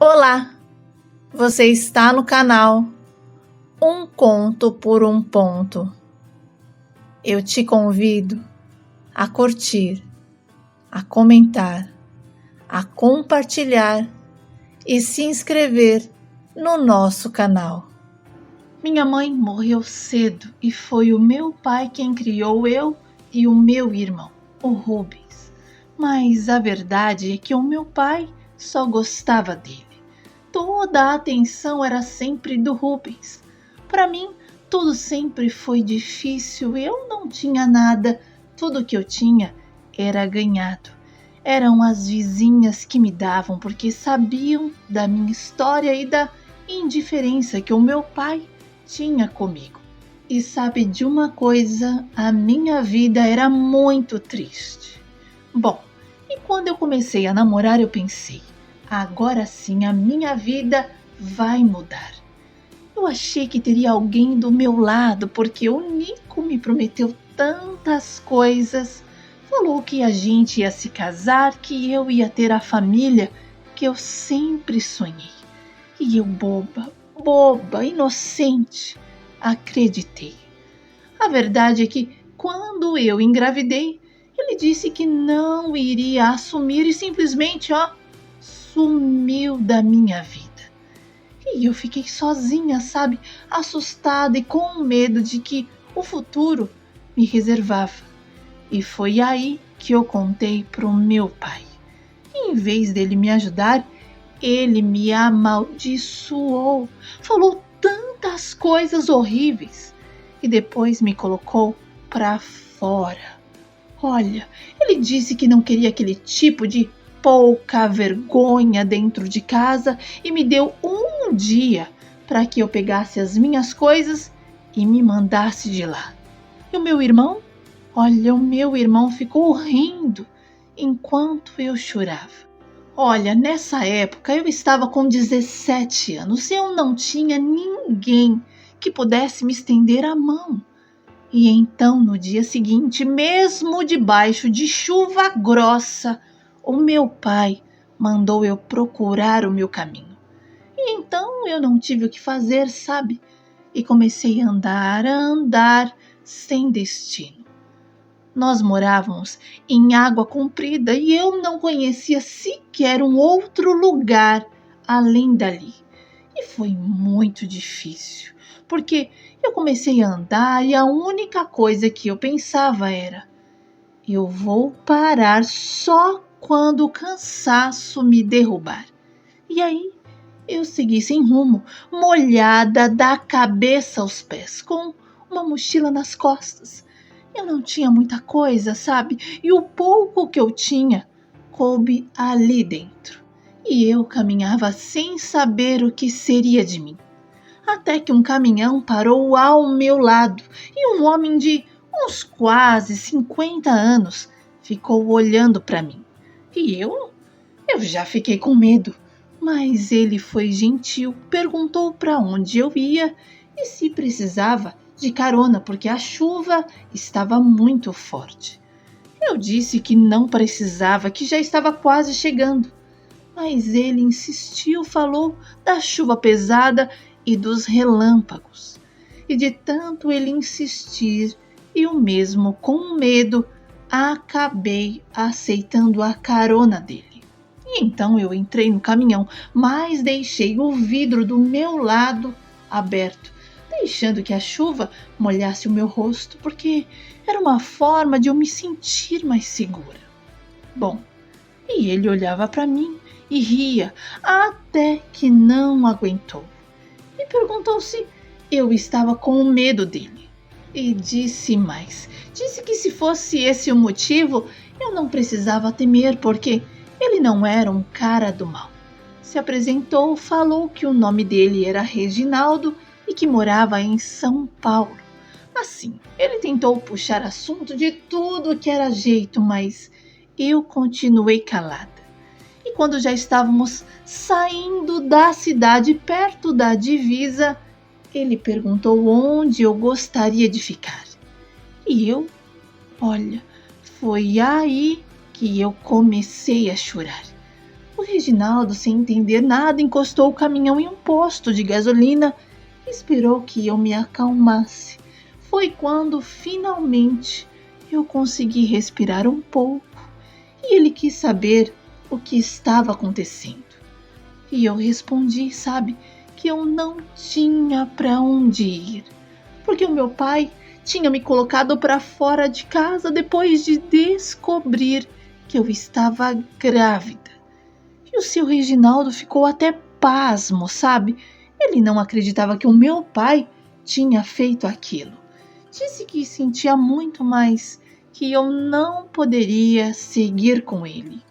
Olá, você está no canal Um Conto por um Ponto. Eu te convido a curtir, a comentar, a compartilhar e se inscrever no nosso canal. Minha mãe morreu cedo e foi o meu pai quem criou eu e o meu irmão, o Rubens. Mas a verdade é que o meu pai só gostava dele. Toda a atenção era sempre do Rubens. Para mim, tudo sempre foi difícil. Eu não tinha nada. Tudo que eu tinha era ganhado. Eram as vizinhas que me davam porque sabiam da minha história e da indiferença que o meu pai tinha comigo. E sabe de uma coisa? A minha vida era muito triste. Bom, e quando eu comecei a namorar, eu pensei: agora sim a minha vida vai mudar. Eu achei que teria alguém do meu lado, porque o Nico me prometeu tantas coisas. Falou que a gente ia se casar, que eu ia ter a família que eu sempre sonhei. E eu, boba, inocente, acreditei. A verdade é que quando eu engravidei, ele disse que não iria assumir e simplesmente, sumiu da minha vida. E eu fiquei sozinha, sabe? Assustada e com medo de que o futuro me reservava. E foi aí que eu contei pro meu pai. E em vez dele me ajudar, ele me amaldiçoou. Falou tantas coisas horríveis e depois me colocou pra fora. Olha, ele disse que não queria aquele tipo de pouca vergonha dentro de casa e me deu um dia para que eu pegasse as minhas coisas e me mandasse de lá. E o meu irmão? Olha, o meu irmão ficou rindo enquanto eu chorava. Olha, nessa época eu estava com 17 anos e eu não tinha ninguém que pudesse me estender a mão. E então, no dia seguinte, mesmo debaixo de chuva grossa, o meu pai mandou eu procurar o meu caminho. E então eu não tive o que fazer, sabe? E comecei a andar sem destino. Nós morávamos em Água Comprida e eu não conhecia sequer um outro lugar além dali. E foi muito difícil, porque eu comecei a andar e a única coisa que eu pensava era: eu vou parar só quando o cansaço me derrubar. E aí eu segui sem rumo, molhada da cabeça aos pés, com uma mochila nas costas. Eu não tinha muita coisa, sabe? E o pouco que eu tinha coube ali dentro. E eu caminhava sem saber o que seria de mim. Até que um caminhão parou ao meu lado e um homem de uns quase 50 anos ficou olhando para mim. E eu já fiquei com medo, mas ele foi gentil, perguntou para onde eu ia e se precisava de carona, porque a chuva estava muito forte. Eu disse que não precisava, que já estava quase chegando. Mas ele insistiu, falou da chuva pesada e dos relâmpagos. E de tanto ele insistir, eu mesmo com medo acabei aceitando a carona dele. E então eu entrei no caminhão, mas deixei o vidro do meu lado aberto, deixando que a chuva molhasse o meu rosto, porque era uma forma de eu me sentir mais segura. Bom, e ele olhava para mim e ria, até que não aguentou. Me perguntou se eu estava com medo dele. E disse mais. Disse que se fosse esse o motivo, eu não precisava temer, porque ele não era um cara do mal. Se apresentou, falou que o nome dele era Reginaldo e que morava em São Paulo. Assim, ele tentou puxar assunto de tudo que era jeito, mas eu continuei calada. E quando já estávamos saindo da cidade, perto da divisa, ele perguntou onde eu gostaria de ficar. E olha, foi aí que eu comecei a chorar. O Reginaldo, sem entender nada, encostou o caminhão em um posto de gasolina e esperou que eu me acalmasse. Foi quando, finalmente, eu consegui respirar um pouco e ele quis saber o que estava acontecendo. E eu respondi, sabe, que eu não tinha para onde ir, porque o meu pai tinha me colocado para fora de casa depois de descobrir que eu estava grávida. E o seu Reginaldo ficou até pasmo, sabe? Ele não acreditava que o meu pai tinha feito aquilo. Disse que sentia muito, mas que eu não poderia seguir com ele.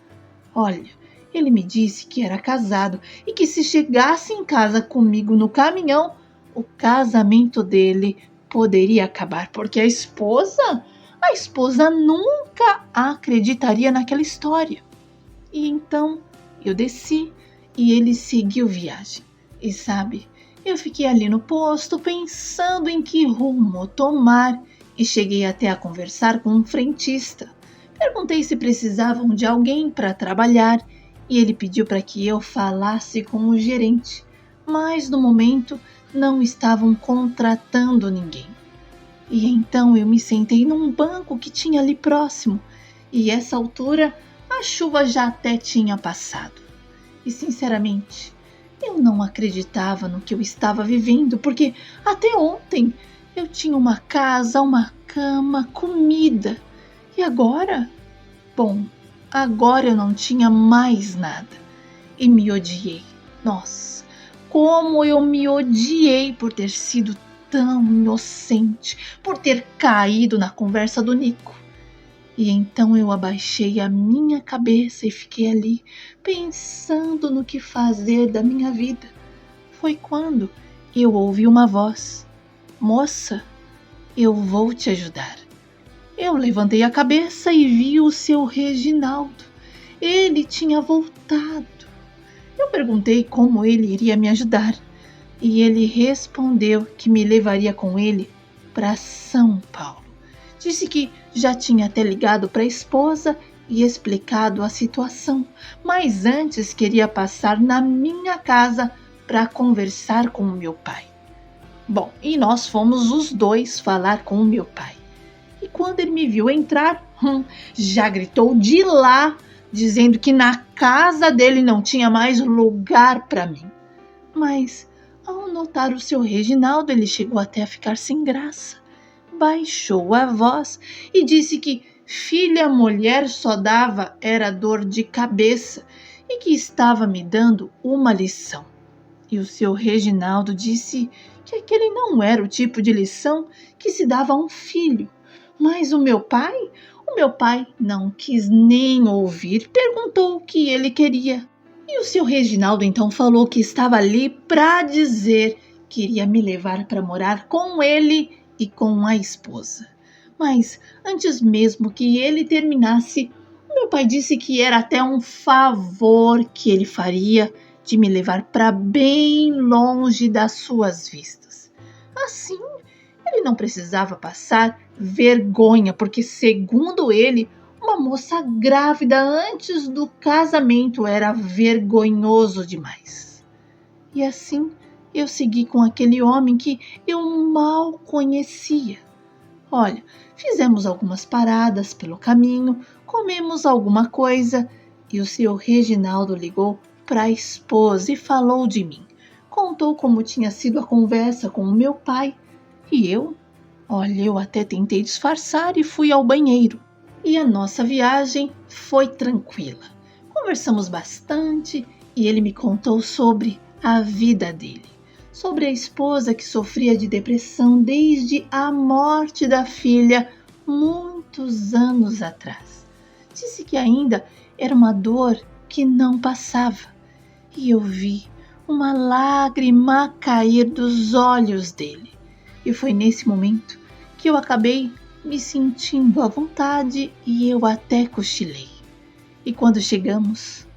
Olha, ele me disse que era casado e que se chegasse em casa comigo no caminhão, o casamento dele poderia acabar, porque a esposa nunca acreditaria naquela história. E então eu desci e ele seguiu viagem. E sabe, eu fiquei ali no posto pensando em que rumo tomar e cheguei até a conversar com um frentista. Perguntei se precisavam de alguém para trabalhar e ele pediu para que eu falasse com o gerente, mas no momento não estavam contratando ninguém. E então eu me sentei num banco que tinha ali próximo e essa altura a chuva já até tinha passado. E sinceramente, eu não acreditava no que eu estava vivendo, porque até ontem eu tinha uma casa, uma cama, comida. E agora? Bom, agora eu não tinha mais nada. E me odiei. Nossa, como eu me odiei por ter sido tão inocente, por ter caído na conversa do Nico. E então eu abaixei a minha cabeça e fiquei ali, pensando no que fazer da minha vida. Foi quando eu ouvi uma voz. Moça, eu vou te ajudar. Eu levantei a cabeça e vi o seu Reginaldo. Ele tinha voltado. Eu perguntei como ele iria me ajudar. E ele respondeu que me levaria com ele para São Paulo. Disse que já tinha até ligado para a esposa e explicado a situação, mas antes queria passar na minha casa para conversar com o meu pai. Bom, e nós fomos os dois falar com o meu pai. E quando ele me viu entrar, já gritou de lá, dizendo que na casa dele não tinha mais lugar para mim. Mas, ao notar o seu Reginaldo, ele chegou até a ficar sem graça. Baixou a voz e disse que filha mulher só dava era dor de cabeça e que estava me dando uma lição. E o seu Reginaldo disse que aquele não era o tipo de lição que se dava a um filho. Mas o meu pai não quis nem ouvir, perguntou o que ele queria. E o seu Reginaldo então falou que estava ali para dizer que iria me levar para morar com ele e com a esposa. Mas antes mesmo que ele terminasse, o meu pai disse que era até um favor que ele faria de me levar para bem longe das suas vistas. Assim, ele não precisava passar vergonha, porque, segundo ele, uma moça grávida antes do casamento era vergonhoso demais. E assim, eu segui com aquele homem que eu mal conhecia. Olha, fizemos algumas paradas pelo caminho, comemos alguma coisa e o seu Reginaldo ligou para a esposa e falou de mim. Contou como tinha sido a conversa com o meu pai e eu até tentei disfarçar e fui ao banheiro. E a nossa viagem foi tranquila. Conversamos bastante e ele me contou sobre a vida dele. Sobre a esposa que sofria de depressão desde a morte da filha muitos anos atrás. Disse que ainda era uma dor que não passava. E eu vi uma lágrima cair dos olhos dele. E foi nesse momento que eu acabei me sentindo à vontade e eu até cochilei. E quando chegamos,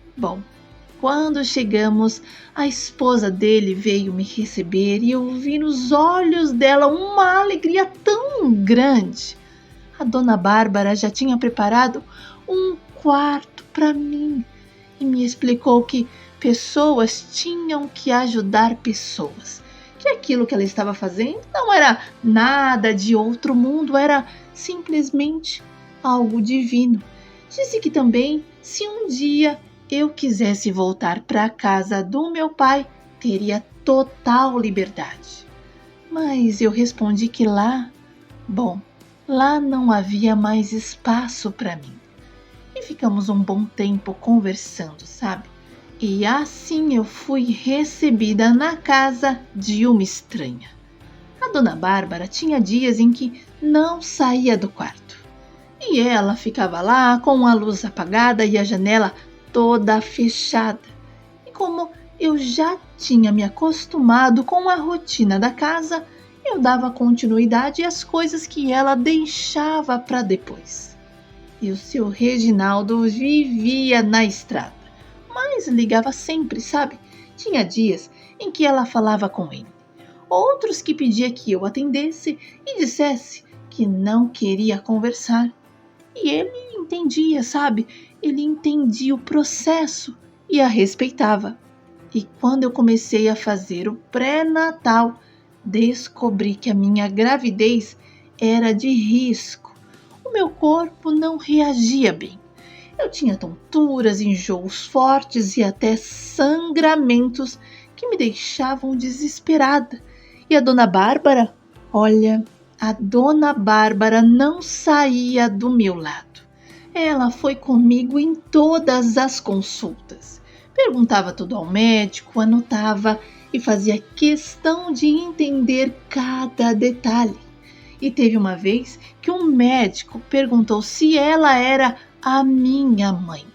a esposa dele veio me receber e eu vi nos olhos dela uma alegria tão grande. A dona Bárbara já tinha preparado um quarto para mim e me explicou que pessoas tinham que ajudar pessoas, que aquilo que ela estava fazendo não era nada de outro mundo, era simplesmente algo divino. Disse que também, se um dia eu quisesse voltar para a casa do meu pai, teria total liberdade. Mas eu respondi que lá não havia mais espaço para mim. E ficamos um bom tempo conversando, sabe? E assim eu fui recebida na casa de uma estranha. A dona Bárbara tinha dias em que não saía do quarto. E ela ficava lá com a luz apagada e a janela toda fechada. E como eu já tinha me acostumado com a rotina da casa, eu dava continuidade às coisas que ela deixava para depois. E o seu Reginaldo vivia na estrada, mas ligava sempre, sabe? Tinha dias em que ela falava com ele, outros que pedia que eu atendesse e dissesse que não queria conversar. E ele entendia, sabe? Ele entendia o processo e a respeitava. E quando eu comecei a fazer o pré-natal, descobri que a minha gravidez era de risco. O meu corpo não reagia bem. Eu tinha tonturas, enjoos fortes e até sangramentos que me deixavam desesperada. E a dona Bárbara, olha, a dona Bárbara não saía do meu lado. Ela foi comigo em todas as consultas. Perguntava tudo ao médico, anotava e fazia questão de entender cada detalhe. E teve uma vez que um médico perguntou se ela era a minha mãe.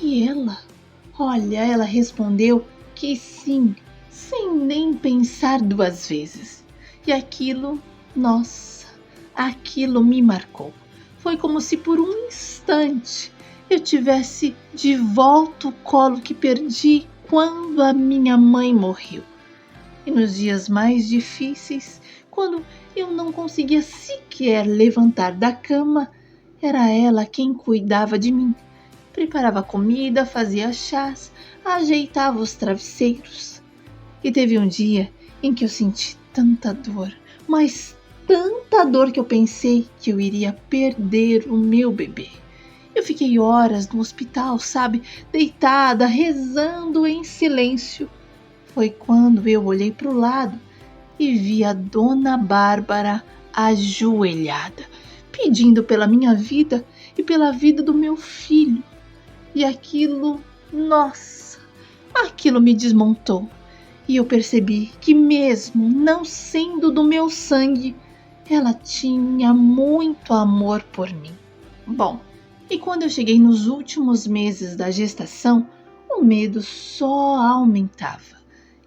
E ela respondeu que sim, sem nem pensar duas vezes. E aquilo me marcou. Foi como se por um instante eu tivesse de volta o colo que perdi quando a minha mãe morreu. E nos dias mais difíceis, quando eu não conseguia sequer levantar da cama, era ela quem cuidava de mim. Preparava comida, fazia chás, ajeitava os travesseiros. E teve um dia em que eu senti tanta dor, mas tanta dor que eu pensei que eu iria perder o meu bebê. Eu fiquei horas no hospital, sabe, deitada, rezando em silêncio. Foi quando eu olhei para o lado e vi a dona Bárbara ajoelhada, pedindo pela minha vida e pela vida do meu filho. E aquilo me desmontou. E eu percebi que mesmo não sendo do meu sangue, ela tinha muito amor por mim. Bom, e quando eu cheguei nos últimos meses da gestação, o medo só aumentava.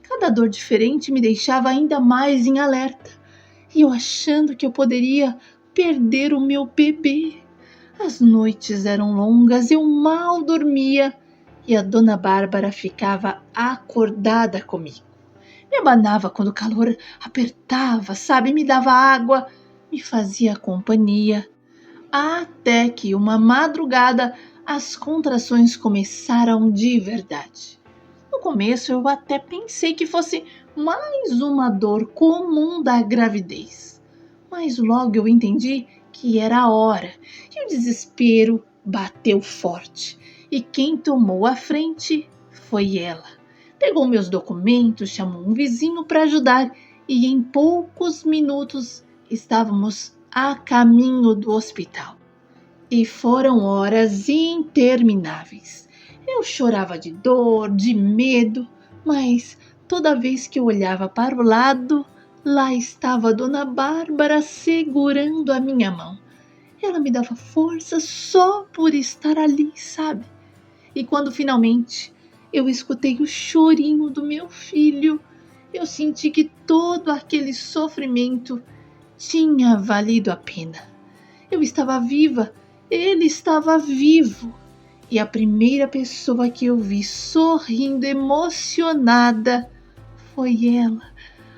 Cada dor diferente me deixava ainda mais em alerta. E eu achando que eu poderia perder o meu bebê. As noites eram longas, eu mal dormia e a dona Bárbara ficava acordada comigo. Me abanava quando o calor apertava, sabe? Me dava água, me fazia companhia. Até que uma madrugada as contrações começaram de verdade. No começo eu até pensei que fosse mais uma dor comum da gravidez. Mas logo eu entendi que era a hora e o desespero bateu forte. E quem tomou a frente foi ela. Pegou meus documentos, chamou um vizinho para ajudar e em poucos minutos estávamos a caminho do hospital. E foram horas intermináveis. Eu chorava de dor, de medo, mas toda vez que eu olhava para o lado, lá estava a dona Bárbara segurando a minha mão. Ela me dava força só por estar ali, sabe? E quando finalmente eu escutei o chorinho do meu filho, eu senti que todo aquele sofrimento tinha valido a pena. Eu estava viva, ele estava vivo. E a primeira pessoa que eu vi sorrindo emocionada foi ela.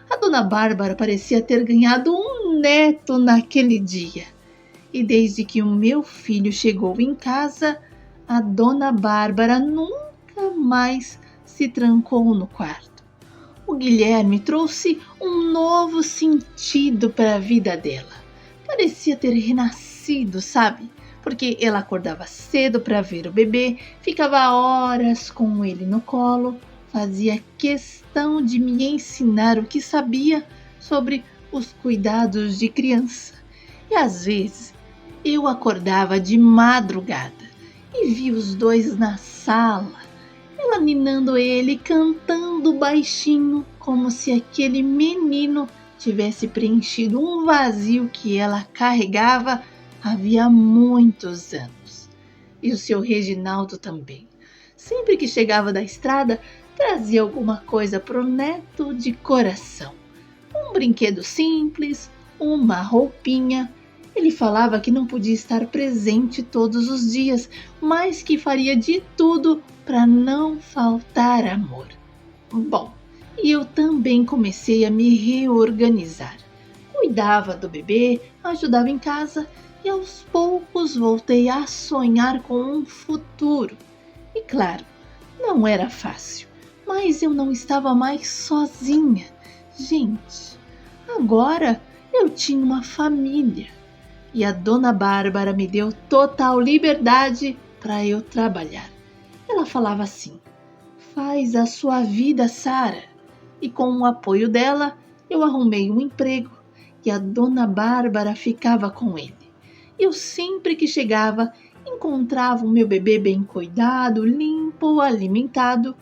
A dona Bárbara parecia ter ganhado um neto naquele dia. E desde que o meu filho chegou em casa, a Dona Bárbara nunca mais se trancou no quarto. O Guilherme trouxe um novo sentido para a vida dela. Parecia ter renascido, sabe? Porque ela acordava cedo para ver o bebê, ficava horas com ele no colo, fazia questão de me ensinar o que sabia sobre os cuidados de criança. E às vezes eu acordava de madrugada e via os dois na sala, ela ninando ele, cantando baixinho, como se aquele menino tivesse preenchido um vazio que ela carregava havia muitos anos. E o seu Reginaldo também. Sempre que chegava da estrada, trazia alguma coisa pro neto de coração. Um brinquedo simples, uma roupinha. Ele falava que não podia estar presente todos os dias, mas que faria de tudo para não faltar amor. Bom, e eu também comecei a me reorganizar. Cuidava do bebê, ajudava em casa e aos poucos voltei a sonhar com um futuro. E claro, não era fácil, mas eu não estava mais sozinha. Gente, agora eu tinha uma família e a Dona Bárbara me deu total liberdade para eu trabalhar. Ela falava assim: faz a sua vida, Sara. E com o apoio dela, eu arrumei um emprego e a Dona Bárbara ficava com ele. Eu sempre que chegava, encontrava o meu bebê bem cuidado, limpo, alimentado,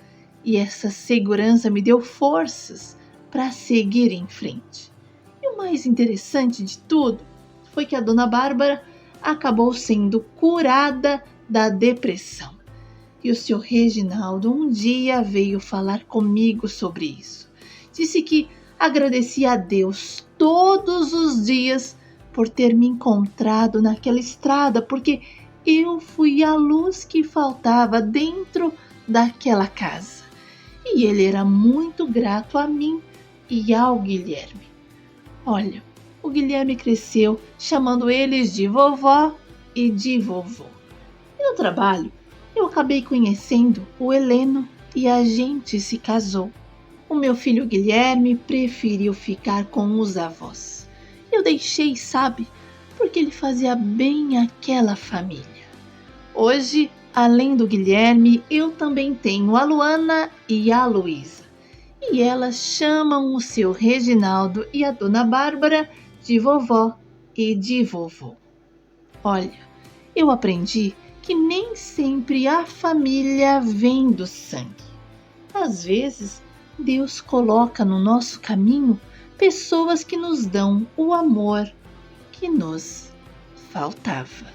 e essa segurança me deu forças para seguir em frente. E o mais interessante de tudo foi que a Dona Bárbara acabou sendo curada da depressão. E o seu Reginaldo um dia veio falar comigo sobre isso. Disse que agradecia a Deus todos os dias por ter me encontrado naquela estrada, porque eu fui a luz que faltava dentro daquela casa. E ele era muito grato a mim e ao Guilherme. Olha, o Guilherme cresceu chamando eles de vovó e de vovô. E no trabalho, eu acabei conhecendo o Heleno e a gente se casou. O meu filho Guilherme preferiu ficar com os avós. Eu deixei, sabe, porque ele fazia bem àquela família. Hoje, além do Guilherme, eu também tenho a Luana e a Luísa. E elas chamam o seu Reginaldo e a Dona Bárbara de vovó e de vovô. Olha, eu aprendi que nem sempre a família vem do sangue. Às vezes, Deus coloca no nosso caminho pessoas que nos dão o amor que nos faltava.